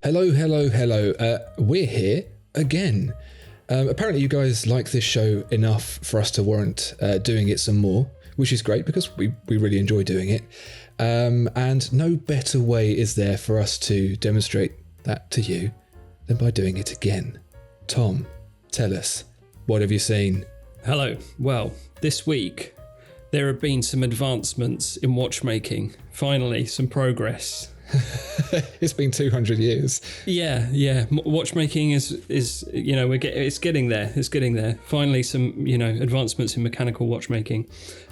Hello, hello, hello. We're here again. Apparently you guys like this show enough for us to warrant doing it some more, which is great because we really enjoy doing it. And no better way is there for us to demonstrate that to you than by doing it again. Tom, tell us, what have you seen? Hello. Well, this week there have been some advancements in watchmaking. Finally, some progress. It's been 200 years. Yeah. Watchmaking is it's getting there. It's getting there. Finally, some advancements in mechanical watchmaking.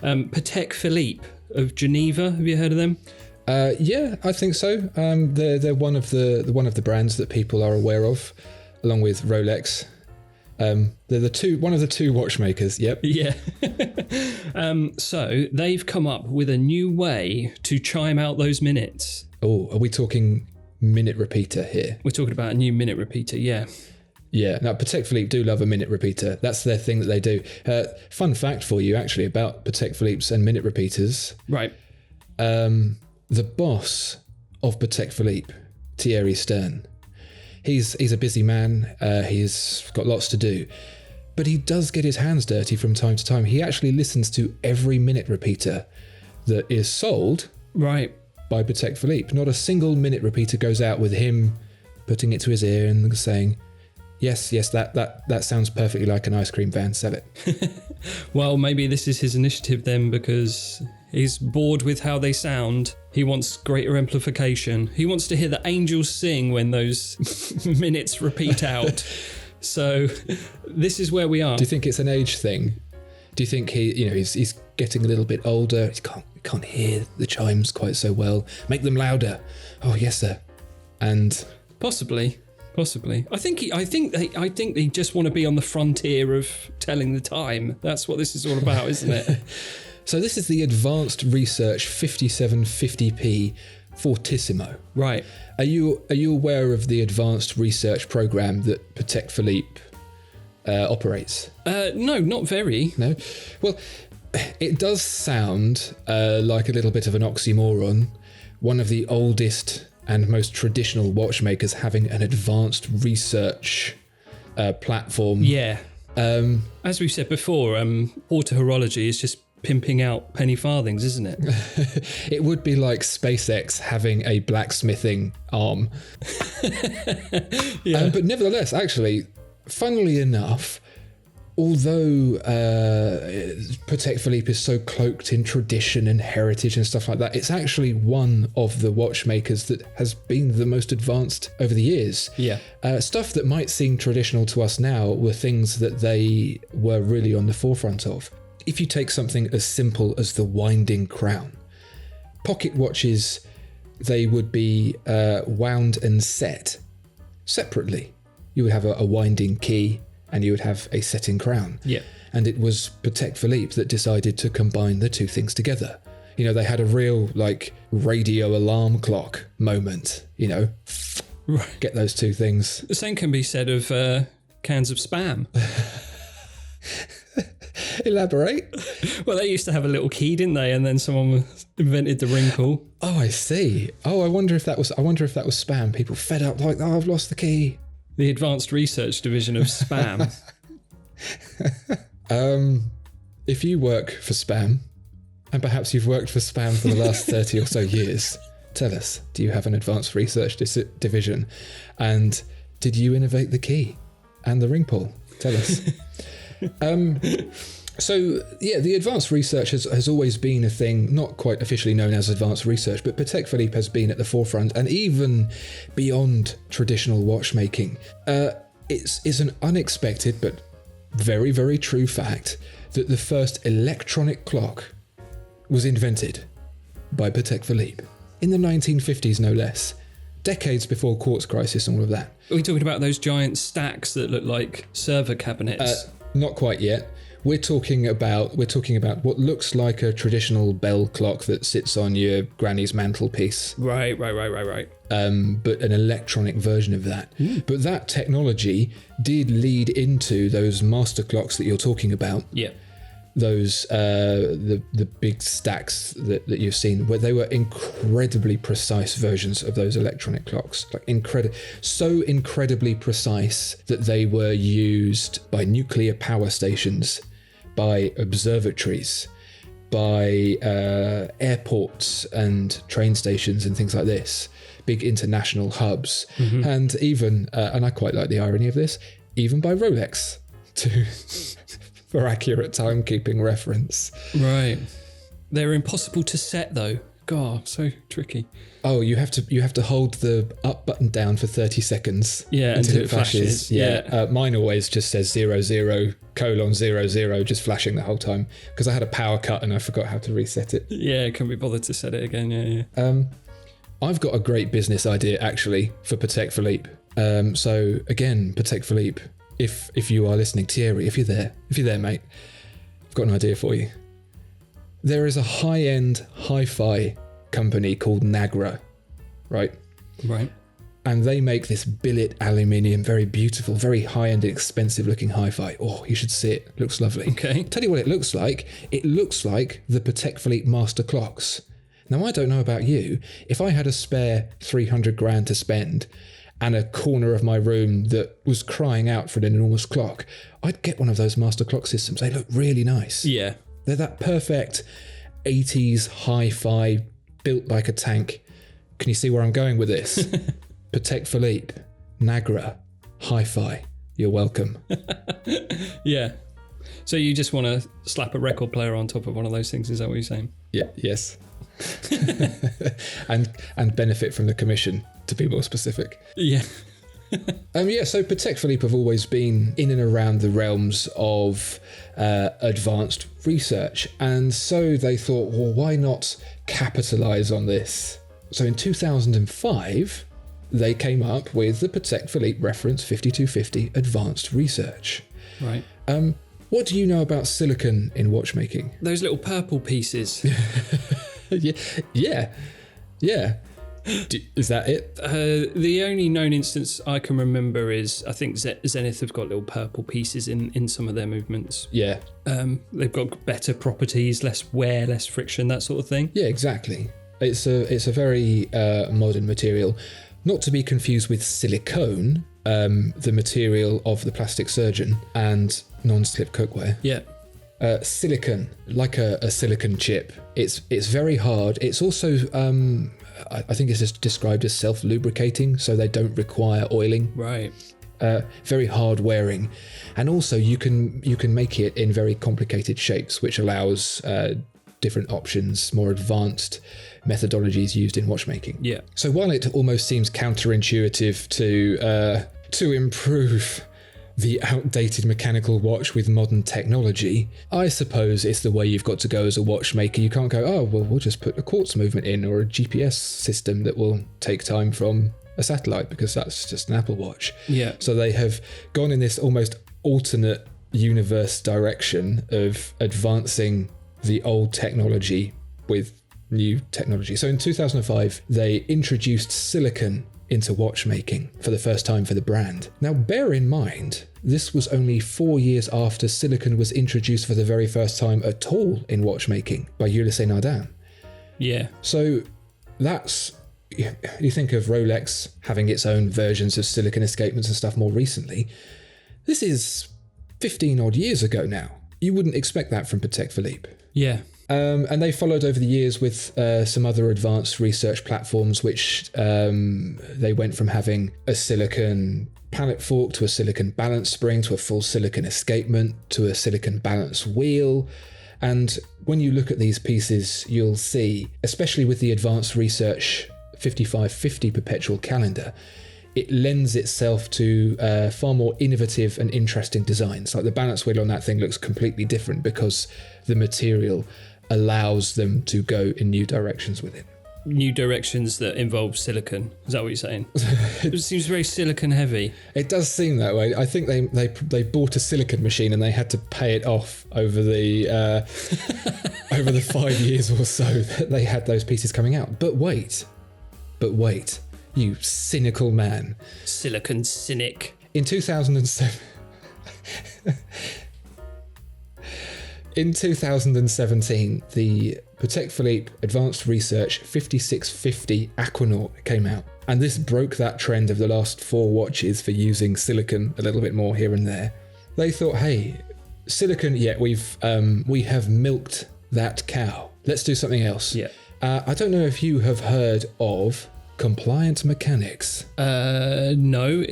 Patek Philippe of Geneva. Have you heard of them? Yeah, I think so. They're one of the brands that people are aware of, along with Rolex. They're one of the two watchmakers. Yep. Yeah. So they've come up with a new way to chime out those minutes. Oh, are we talking minute repeater here? We're talking about a new minute repeater, yeah. Yeah, now Patek Philippe do love a minute repeater. That's their thing that they do. Fun fact for you, actually, about Patek Philippe's and minute repeaters. Right. The boss of Patek Philippe, Thierry Stern, he's a busy man. He's got lots to do. But he does get his hands dirty from time to time. He actually listens to every minute repeater that is sold. Right. By Patek Philippe. Not a single minute repeater goes out with him putting it to his ear and saying, yes, that sounds perfectly like an ice cream van, sell it. Well, maybe this is his initiative then, because he's bored with how they sound. He wants greater amplification. He wants to hear the angels sing when those minutes repeat out. So this is where we are. Do you think it's an age thing? Do you think he's getting a little bit older? He can't hear the chimes quite so well. Make them louder. Oh yes, sir. And possibly. I think they just want to be on the frontier of telling the time. That's what this is all about, isn't it? So this is the Advanced Research 5750p Fortissimo. Right. Are you aware of the Advanced Research program that Patek Philippe operates? No, not very. No? Well, it does sound like a little bit of an oxymoron. One of the oldest and most traditional watchmakers having an advanced research platform. Yeah. As we've said before, auto-horology is just pimping out penny farthings, isn't it? It would be like SpaceX having a blacksmithing arm. Yeah. But nevertheless, actually, funnily enough, although Patek Philippe is so cloaked in tradition and heritage and stuff like that, it's actually one of the watchmakers that has been the most advanced over the years. Yeah. Stuff that might seem traditional to us now were things that they were really on the forefront of. If you take something as simple as the winding crown, pocket watches, they would be wound and set separately. You would have a winding key and you would have a setting crown. Yeah. And it was Patek Philippe that decided to combine the two things together. They had a real radio alarm clock moment, Right. Get those two things. The same can be said of cans of Spam. Elaborate. Well, they used to have a little key, didn't they? And then someone invented the wrinkle. Oh, I see. Oh, I wonder if that was Spam. People fed up like, oh, I've lost the key. The Advanced Research Division of Spam. If you work for Spam, and perhaps you've worked for Spam for the last 30 or so years, tell us, do you have an Advanced Research Division? And did you innovate the key and the ring pull? Tell us. So, yeah, the advanced research has always been a thing, not quite officially known as advanced research, but Patek Philippe has been at the forefront and even beyond traditional watchmaking. It's an unexpected but very, very true fact that the first electronic clock was invented by Patek Philippe in the 1950s, no less. Decades before quartz crisis and all of that. Are we talking about those giant stacks that look like server cabinets? Not quite yet. We're talking about what looks like a traditional bell clock that sits on your granny's mantelpiece. Right. But an electronic version of that. But that technology did lead into those master clocks that you're talking about. Yeah. those the big stacks that you've seen, where they were incredibly precise versions of those electronic clocks, like so incredibly precise that they were used by nuclear power stations, by observatories, by airports and train stations and things like this, big international hubs, and even, and I quite like the irony of this, even by Rolex for accurate timekeeping reference. Right. They're impossible to set though. God, so tricky. Oh, you have to hold the up button down for 30 seconds. Yeah, until it flashes. Yeah. Mine always just says 00:00, just flashing the whole time, because I had a power cut and I forgot how to reset it. Yeah, can't be bothered to set it again. Yeah. I've got a great business idea actually for Patek Philippe. So again, Patek Philippe, if you are listening, Thierry, if you're there, mate, I've got an idea for you. There is a high-end hi-fi company called Nagra, right? Right. And they make this billet aluminium, very beautiful, very high-end, expensive-looking hi-fi. Oh, you should see it. It looks lovely. Okay. Tell you what it looks like. It looks like the Patek Philippe master clocks. Now, I don't know about you. If I had a spare 300 grand to spend and a corner of my room that was crying out for an enormous clock, I'd get one of those master clock systems. They look really nice. Yeah. They're that perfect 80s hi-fi, built like a tank. Can you see where I'm going with this? Patek Philippe, Nagra, hi-fi. You're welcome. Yeah. So you just want to slap a record player on top of one of those things, is that what you're saying? Yeah, yes. and benefit from the commission, to be more specific. Yeah. So Patek Philippe have always been in and around the realms of advanced research, and so they thought, well, why not capitalize on this? So in 2005, they came up with the Patek Philippe reference 5250 Advanced Research. Right. What do you know about silicon in watchmaking? Those little purple pieces. Yeah. Is that it? The only known instance I can remember is, I think Zenith have got little purple pieces in some of their movements. Yeah. They've got better properties, less wear, less friction, that sort of thing. Yeah, exactly. It's a very modern material, not to be confused with silicone, the material of the plastic surgeon, and non-slip cookware. Yeah. Silicon, like a silicon chip. It's very hard. It's also I think it's just described as self-lubricating, so they don't require oiling. Right. Very hard wearing, and also you can make it in very complicated shapes, which allows different options, more advanced methodologies used in watchmaking. Yeah. So while it almost seems counterintuitive to improve the outdated mechanical watch with modern technology, I suppose it's the way you've got to go as a watchmaker. You can't go, oh, well, we'll just put a quartz movement in, or a GPS system that will take time from a satellite, because that's just an Apple Watch. Yeah. So they have gone in this almost alternate universe direction of advancing the old technology with new technology. So in 2005, they introduced silicon into watchmaking for the first time for the brand. Now, bear in mind, this was only 4 years after silicon was introduced for the very first time at all in watchmaking by Ulysses Nardin. Yeah. So that's, you think of Rolex having its own versions of silicon escapements and stuff more recently. This is 15 odd years ago now. You wouldn't expect that from Patek Philippe. Yeah. And they followed over the years with some other advanced research platforms, which they went from having a silicon pallet fork to a silicon balance spring to a full silicon escapement to a silicon balance wheel. And when you look at these pieces, you'll see, especially with the advanced research 5550 perpetual calendar, it lends itself to far more innovative and interesting designs. Like the balance wheel on that thing looks completely different because the material allows them to go in new directions with it. New directions that involve silicon. Is that what you're saying? It seems very silicon heavy. It does seem that way. I think they bought a silicon machine and they had to pay it off over the over the 5 years or so that they had those pieces coming out. But wait, you cynical man. Silicon cynic. In 2007... In 2017, the Patek Philippe Advanced Research 5650 Aquanaut came out. And this broke that trend of the last 4 watches for using silicon a little bit more here and there. They thought, hey, silicon, we have milked that cow. Let's do something else. Yeah. I don't know if you have heard of compliant mechanics. No.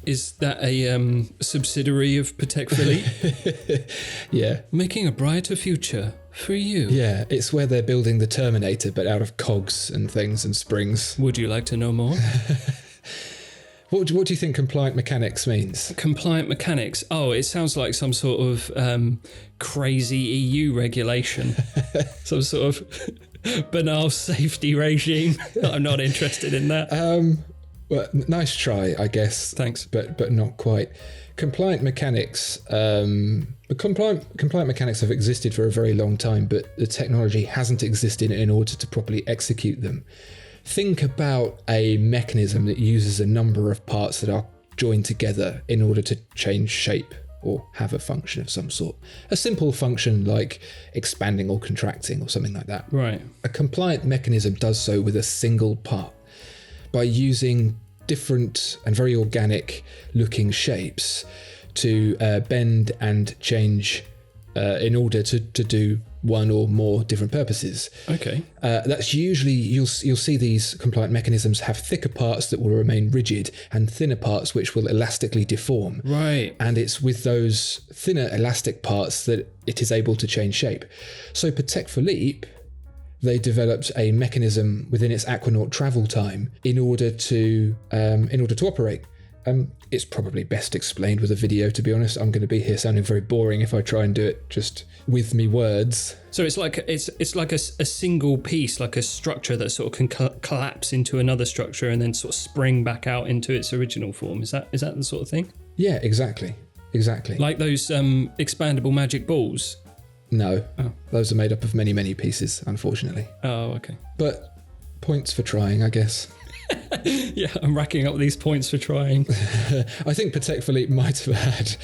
Is that a subsidiary of Patek Philippe? Yeah. Making a brighter future for you. Yeah, it's where they're building the Terminator, but out of cogs and things and springs. Would you like to know more? What do you think compliant mechanics means? Compliant mechanics. Oh, it sounds like some sort of crazy EU regulation. Some sort of banal safety regime. I'm not interested in that. Well, nice try, I guess. Thanks. But not quite. Compliant mechanics. Compliant mechanics have existed for a very long time, but the technology hasn't existed in order to properly execute them. Think about a mechanism that uses a number of parts that are joined together in order to change shape or have a function of some sort. A simple function like expanding or contracting or something like that. Right. A compliant mechanism does so with a single part by using different and very organic looking shapes to bend and change in order to do one or more different purposes. Okay. That's usually, you'll see these compliant mechanisms have thicker parts that will remain rigid and thinner parts which will elastically deform. Right. And it's with those thinner elastic parts that it is able to change shape. So Patek Philippe, they developed a mechanism within its Aquanaut travel time in order to operate. It's probably best explained with a video, to be honest. I'm going to be here sounding very boring if I try and do it just with me words. So it's like a single piece, like a structure that sort of can collapse into another structure and then sort of spring back out into its original form. Is that the sort of thing? Yeah, exactly. Like those expandable magic balls. No, Those are made up of many, many pieces, unfortunately. Oh, okay. But points for trying, I guess. Yeah, I'm racking up these points for trying. I think Patek Philippe might have had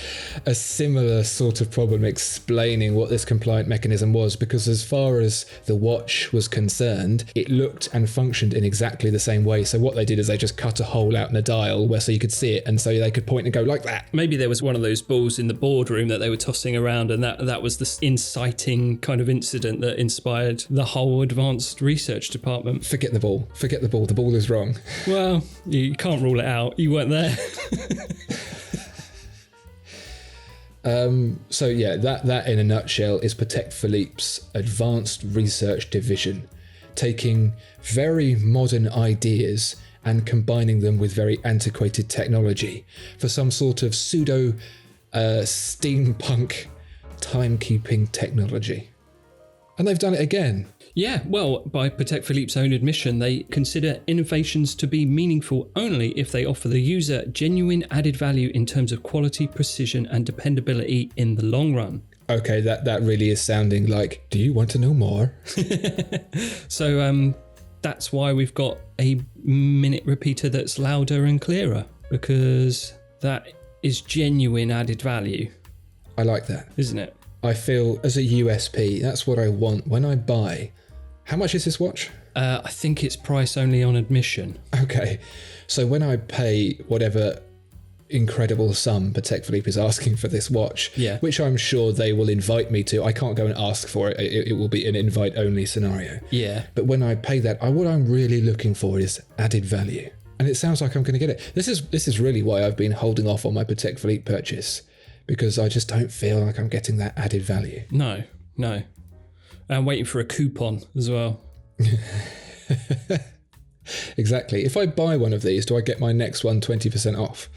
a similar sort of problem explaining what this compliant mechanism was, because as far as the watch was concerned, it looked and functioned in exactly the same way. So what they did is they just cut a hole out in the dial where so you could see it, and so they could point and go like that. Maybe there was one of those balls in the boardroom that they were tossing around, and that was the inciting kind of incident that inspired the whole advanced research department. Forget the ball. The ball is wrong. Well, you can't rule it out. You weren't there. So yeah, that in a nutshell is Patek Philippe's advanced research division, taking very modern ideas and combining them with very antiquated technology for some sort of pseudo steampunk timekeeping technology. And they've done it again. Yeah, well, by Patek Philippe's own admission, they consider innovations to be meaningful only if they offer the user genuine added value in terms of quality, precision, and dependability in the long run. Okay, that really is sounding like, do you want to know more? So that's why we've got a minute repeater that's louder and clearer, because that is genuine added value. I like that. Isn't it? I feel as a USP, that's what I want when I buy. How much is this watch? I think it's price only on admission. Okay, so when I pay whatever incredible sum Patek Philippe is asking for this watch, yeah, which I'm sure they will invite me to, I can't go and ask for it. It will be an invite-only scenario. Yeah. But when I pay that, what I'm really looking for is added value. And it sounds like I'm going to get it. This is really why I've been holding off on my Patek Philippe purchase, because I just don't feel like I'm getting that added value. No. I'm waiting for a coupon as well. Exactly. If I buy one of these, do I get my next one 20% off?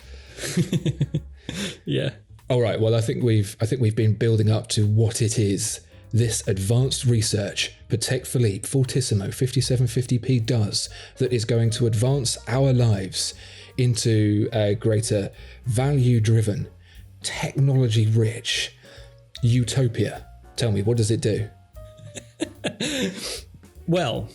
Yeah. All right. Well, I think we've been building up to what it is this advanced research Patek Philippe Fortissimo 5750p does that is going to advance our lives into a greater value-driven, technology-rich utopia. Tell me, what does it do? Well,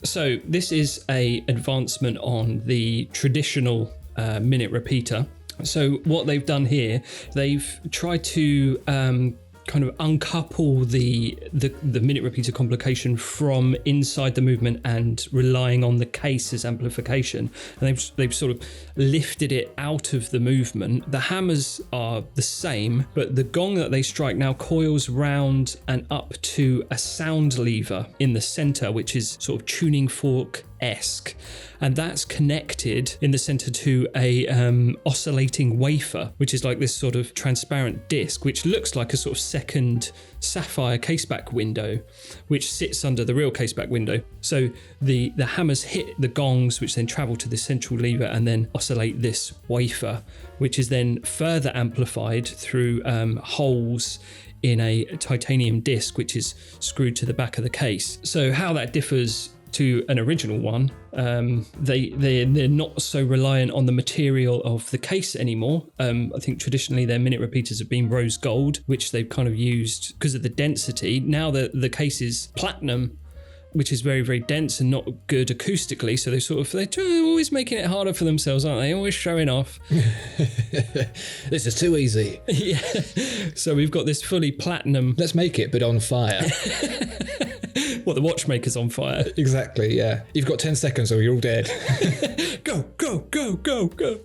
so this is a advancement on the traditional minute repeater. So what they've done here, they've tried to kind of uncouple the minute repeater complication from inside the movement and relying on the case as amplification. And they've sort of lifted it out of the movement. The hammers are the same, but the gong that they strike now coils round and up to a sound lever in the center, which is sort of tuning fork-esque. And that's connected in the center to a oscillating wafer, which is like this sort of transparent disc, which looks like a sort of second sapphire caseback window, which sits under the real caseback window. So the hammers hit the gongs, which then travel to the central lever and then oscillate this wafer, which is then further amplified through holes in a titanium disc, which is screwed to the back of the case. So how that differs to an original one, they're not so reliant on the material of the case anymore. I think traditionally their minute repeaters have been rose gold, which they've kind of used because of the density. Now the case is platinum, which is very, very dense and not good acoustically. So they're always making it harder for themselves, aren't they? Always showing off. This is too easy. Yeah. So we've got this fully platinum. Let's make it, but on fire. What, the watchmaker's on fire? Exactly, yeah. You've got 10 seconds or you're all dead. Go, go, go, go, go.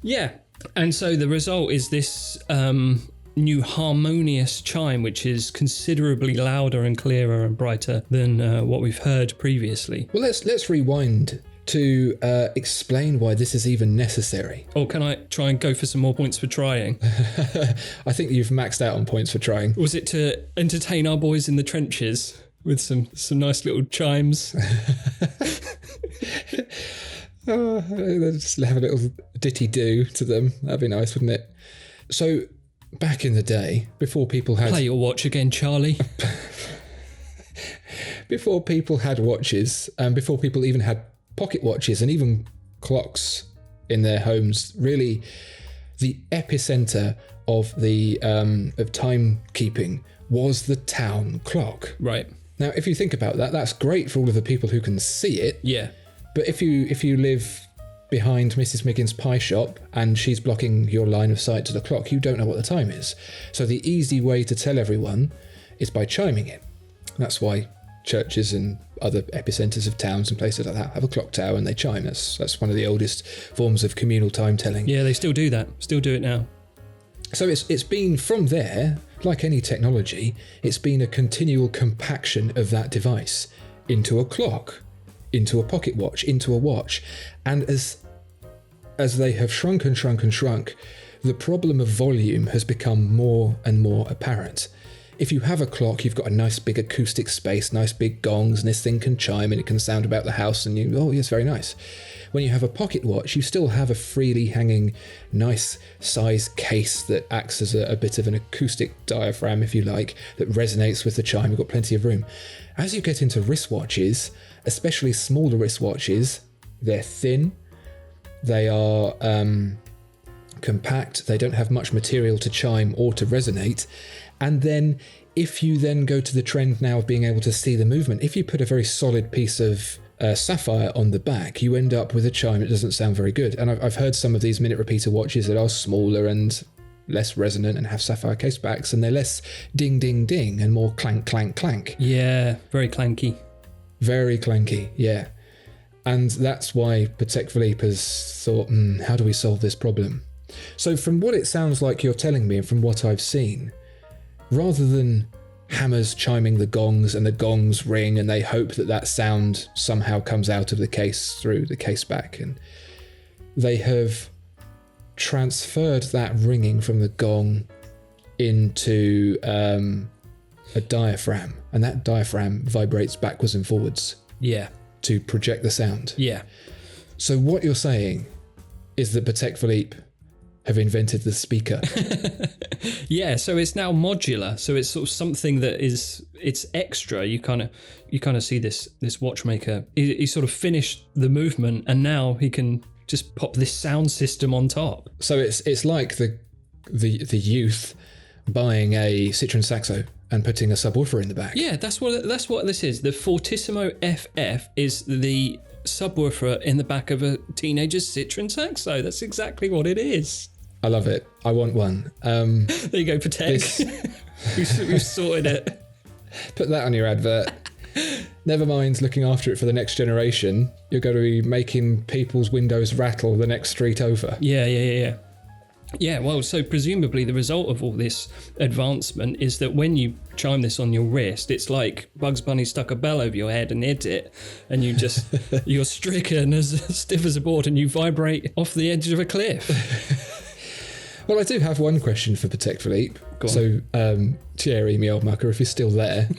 Yeah. And so the result is this new harmonious chime, which is considerably louder and clearer and brighter than what we've heard previously. Well, let's rewind to explain why this is even necessary. Or can I try and go for some more points for trying? I think you've maxed out on points for trying. Was it to entertain our boys in the trenches with some nice little chimes? Let's have a little ditty-do to them. That'd be nice, wouldn't it? So, back in the day, before people had... Play your watch again, Charlie. Before people had watches, and before people even had pocket watches and even clocks in their homes, really the epicenter of the of timekeeping was the town clock. Right. Now, if you think about that, that's great for all of the people who can see it. Yeah. But if you live behind Mrs. Miggins' pie shop and she's blocking your line of sight to the clock, you don't know what the time is. So the easy way to tell everyone is by chiming it. That's why churches and other epicenters of towns and places like that have a clock tower and they chime. That's one of the oldest forms of communal time telling. Yeah, they still do that. Still do it now. So it's been from there, like any technology, it's been a continual compaction of that device into a clock, into a pocket watch, into a watch. And as they have shrunk and shrunk and shrunk, the problem of volume has become more and more apparent. If you have a clock, you've got a nice big acoustic space, nice big gongs, and this thing can chime and it can sound about the house and oh yes, very nice. When you have a pocket watch, you still have a freely hanging, nice size case that acts as a bit of an acoustic diaphragm, if you like, that resonates with the chime. You've got plenty of room. As you get into wristwatches, especially smaller wristwatches, they're thin, they are compact, they don't have much material to chime or to resonate. And then if you then go to the trend now of being able to see the movement, if you put a very solid piece of sapphire on the back, you end up with a chime that doesn't sound very good. And I've heard some of these minute repeater watches that are smaller and less resonant and have sapphire case backs, and they're less ding, ding, ding and more clank, clank, clank. Yeah, very clanky. Very clanky, yeah. And that's why Patek Philippe has thought, how do we solve this problem? So from what it sounds like you're telling me and from what I've seen, rather than hammers chiming the gongs and the gongs ring and they hope that sound somehow comes out of the case through the case back, and they have transferred that ringing from the gong into a diaphragm, and that diaphragm vibrates backwards and forwards. Yeah. To project the sound. Yeah. So what you're saying is that Patek Philippe have invented the speaker. Yeah, so it's now modular. So it's sort of something that it's extra. You kind of see this watchmaker. He sort of finished the movement, and now he can just pop this sound system on top. So it's like the youth buying a Citroen Saxo and putting a subwoofer in the back. Yeah, that's what this is. The Fortissimo FF is the subwoofer in the back of a teenager's Citroen Saxo. That's exactly what it is. I love it. I want one. There you go, Patek. We've sorted it. Put that on your advert. Never mind looking after it for the next generation. You're going to be making people's windows rattle the next street over. Yeah. Yeah, well, so presumably the result of all this advancement is that when you chime this on your wrist, it's like Bugs Bunny stuck a bell over your head and hit it, and you're stricken as stiff as a board, and you vibrate off the edge of a cliff. Well, I do have one question for Patek Philippe. Go on. So, Thierry, me old mucker, if you're still there.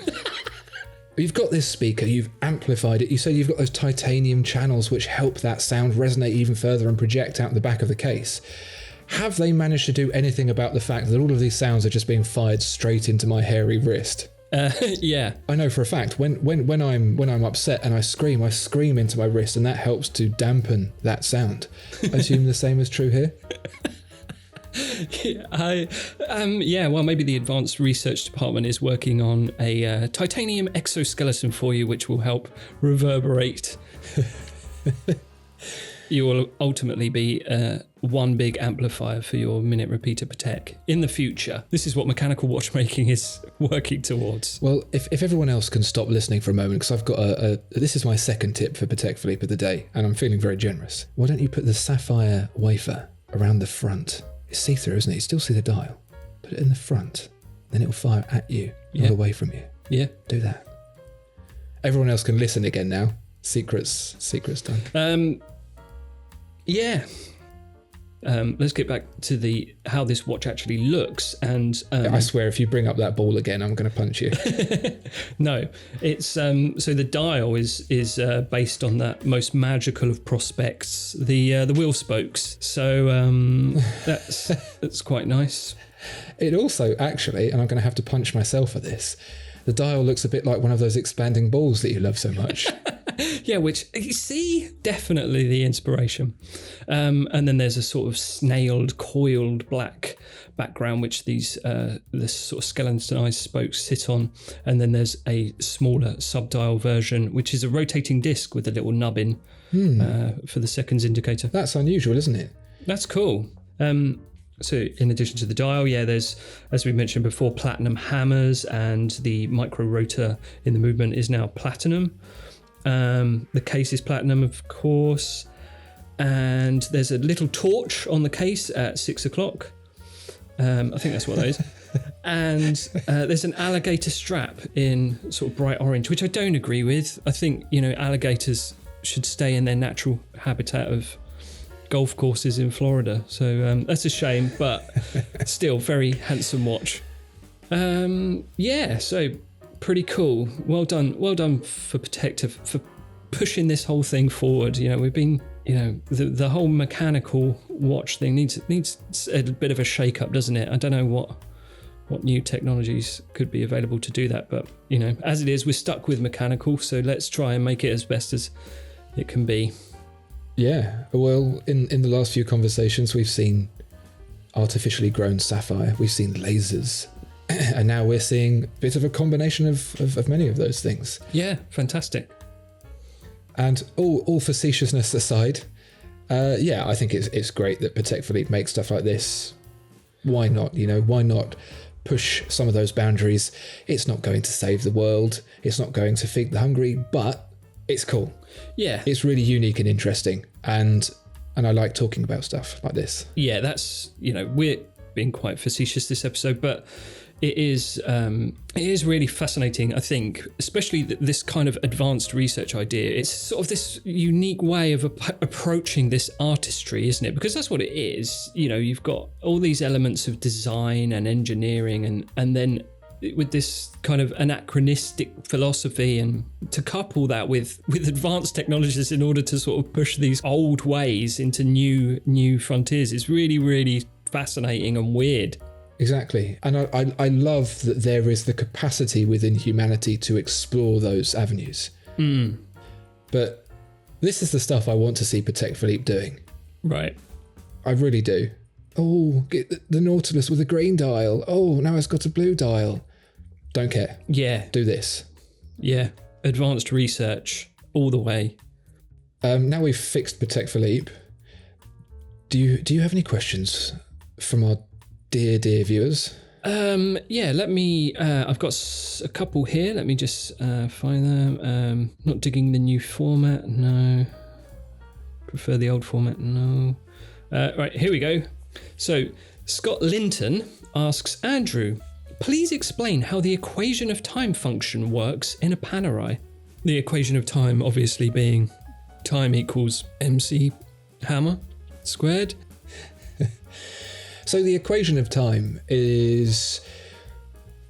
You've got this speaker, you've amplified it, you say you've got those titanium channels which help that sound resonate even further and project out the back of the case. Have they managed to do anything about the fact that all of these sounds are just being fired straight into my hairy wrist? Yeah. I know for a fact when I'm upset and I scream into my wrist, and that helps to dampen that sound. I assume the same is true here. Well, maybe the advanced research department is working on a titanium exoskeleton for you, which will help reverberate. You will ultimately be one big amplifier for your minute repeater Patek in the future. This is what mechanical watchmaking is working towards. Well, if everyone else can stop listening for a moment, because I've got this is my second tip for Patek Philippe of the day, and I'm feeling very generous. Why don't you put the sapphire wafer around the front? It's see-through, isn't it? You still see the dial. Put it in the front, then it'll fire at you, not away from you. Yeah. Do that. Everyone else can listen again now. Secrets done. Yeah. Let's get back to how this watch actually looks. And I swear, if you bring up that ball again, I'm going to punch you. No, it's so the dial is based on that most magical of prospects, the wheel spokes. So that's quite nice. It also actually, and I'm going to have to punch myself for this, the dial looks a bit like one of those expanding balls that you love so much. Yeah, which you see, definitely the inspiration. And then there's a sort of snailed, coiled black background, which this sort of skeletonized spokes sit on. And then there's a smaller subdial version, which is a rotating disc with a little nubbin for the seconds indicator. That's unusual, isn't it? That's cool. So in addition to the dial, there's, as we mentioned before, platinum hammers, and the micro rotor in the movement is now platinum. The case is platinum, of course, and there's a little torch on the case at 6 o'clock. I think that's what that is. And there's an alligator strap in sort of bright orange, which I don't agree with. I think, alligators should stay in their natural habitat of golf courses in Florida. So that's a shame, but still very handsome watch. So pretty cool. Well done for Patek for pushing this whole thing forward. We've been, the whole mechanical watch thing needs a bit of a shake up, doesn't it? I don't know what new technologies could be available to do that, but as it is, we're stuck with mechanical, so let's try and make it as best as it can be. Yeah, well, in the last few conversations, we've seen artificially grown sapphire, we've seen lasers, and now we're seeing a bit of a combination of many of those things. Yeah, fantastic. And all facetiousness aside, I think it's great that Patek Philippe makes stuff like this. Why not? Why not push some of those boundaries? It's not going to save the world. It's not going to feed the hungry, but it's cool. Yeah. It's really unique and interesting. And I like talking about stuff like this. Yeah, that's, we're being quite facetious this episode, but it is really fascinating, I think, especially this kind of advanced research idea. It's sort of this unique way of approaching this artistry, isn't it? Because that's what it is. You've got all these elements of design and engineering, and then with this kind of anachronistic philosophy, and to couple that with advanced technologies in order to sort of push these old ways into new frontiers is really, really fascinating and weird. Exactly. And I love that there is the capacity within humanity to explore those avenues. But this is the stuff I want to see Patek Philippe doing. Right. I really do. Oh, get the Nautilus with a green dial. Oh, now it's got a blue dial. Don't care. Yeah. Do this. Yeah. Advanced research all the way. Now we've fixed Patek Philippe. Do you have any questions from our dear viewers? Yeah, let me, I've got a couple here. Let me just find them. Not digging the new format, no. Prefer the old format, no. Right, here we go. So, Scott Linton asks, Andrew, please explain how the equation of time function works in a Panerai. The equation of time obviously being time equals MC hammer squared. So the equation of time is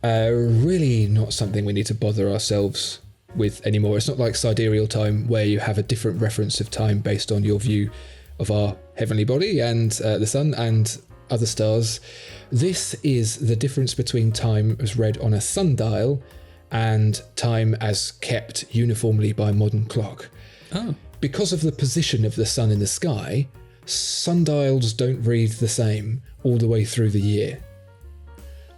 really not something we need to bother ourselves with anymore. It's not like sidereal time where you have a different reference of time based on your view of our heavenly body and the sun and other stars. This is the difference between time as read on a sundial and time as kept uniformly by a modern clock. Oh. Because of the position of the sun in the sky, sundials don't read the same all the way through the year.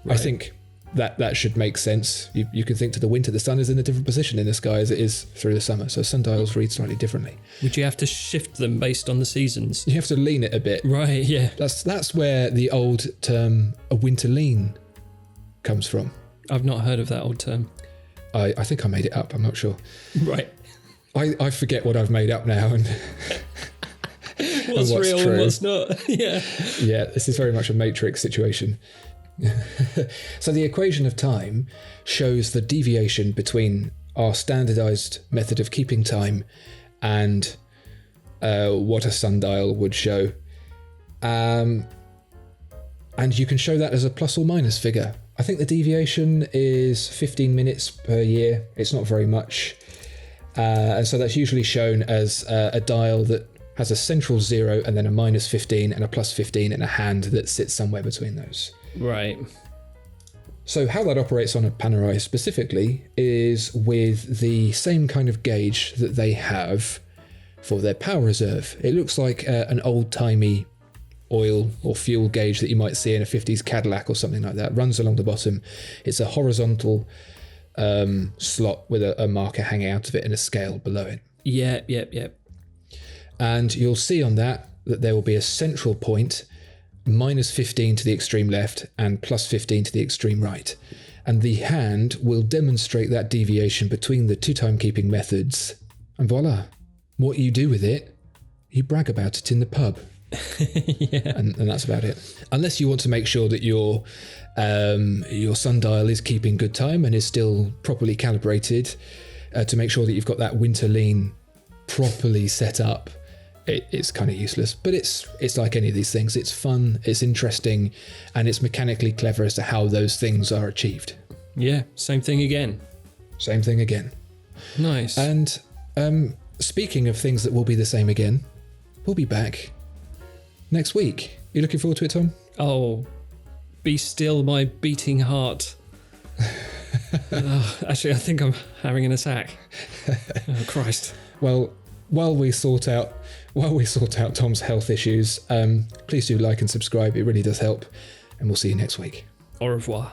Right. I think that should make sense. You can think to the winter, the sun is in a different position in the sky as it is through the summer, so sundials read slightly differently. Would you have to shift them based on the seasons? You have to lean it a bit. Right, yeah. That's where the old term a winter lean comes from. I've not heard of that old term. I think I made it up, I'm not sure. Right. I forget what I've made up now and what's real true. And what's not. Yeah. Yeah, this is very much a matrix situation. So the equation of time shows the deviation between our standardized method of keeping time and what a sundial would show. And you can show that as a plus or minus figure. I think the deviation is 15 minutes per year. It's not very much. And so that's usually shown as a dial that has a central 0 and then a minus 15 and a plus 15 and a hand that sits somewhere between those. Right. So how that operates on a Panerai specifically is with the same kind of gauge that they have for their power reserve. It looks like an old-timey oil or fuel gauge that you might see in a 50s Cadillac or something like that. It runs along the bottom. It's a horizontal slot with a marker hanging out of it and a scale below it. Yep. And you'll see on that there will be a central point, minus 15 to the extreme left and plus 15 to the extreme right. And the hand will demonstrate that deviation between the two timekeeping methods. And voila, what you do with it, you brag about it in the pub. Yeah. And that's about it. Unless you want to make sure that your sundial is keeping good time and is still properly calibrated to make sure that you've got that winter lean properly set up. It's kind of useless, but it's like any of these things. It's fun, it's interesting, and it's mechanically clever as to how those things are achieved. Yeah, same thing again. Nice. And speaking of things that will be the same again, we'll be back next week. You looking forward to it, Tom? Oh, be still my beating heart. Actually, I think I'm having an attack. Oh, Christ. Well, while we sort out Tom's health issues, please do like and subscribe. It really does help. And we'll see you next week. Au revoir.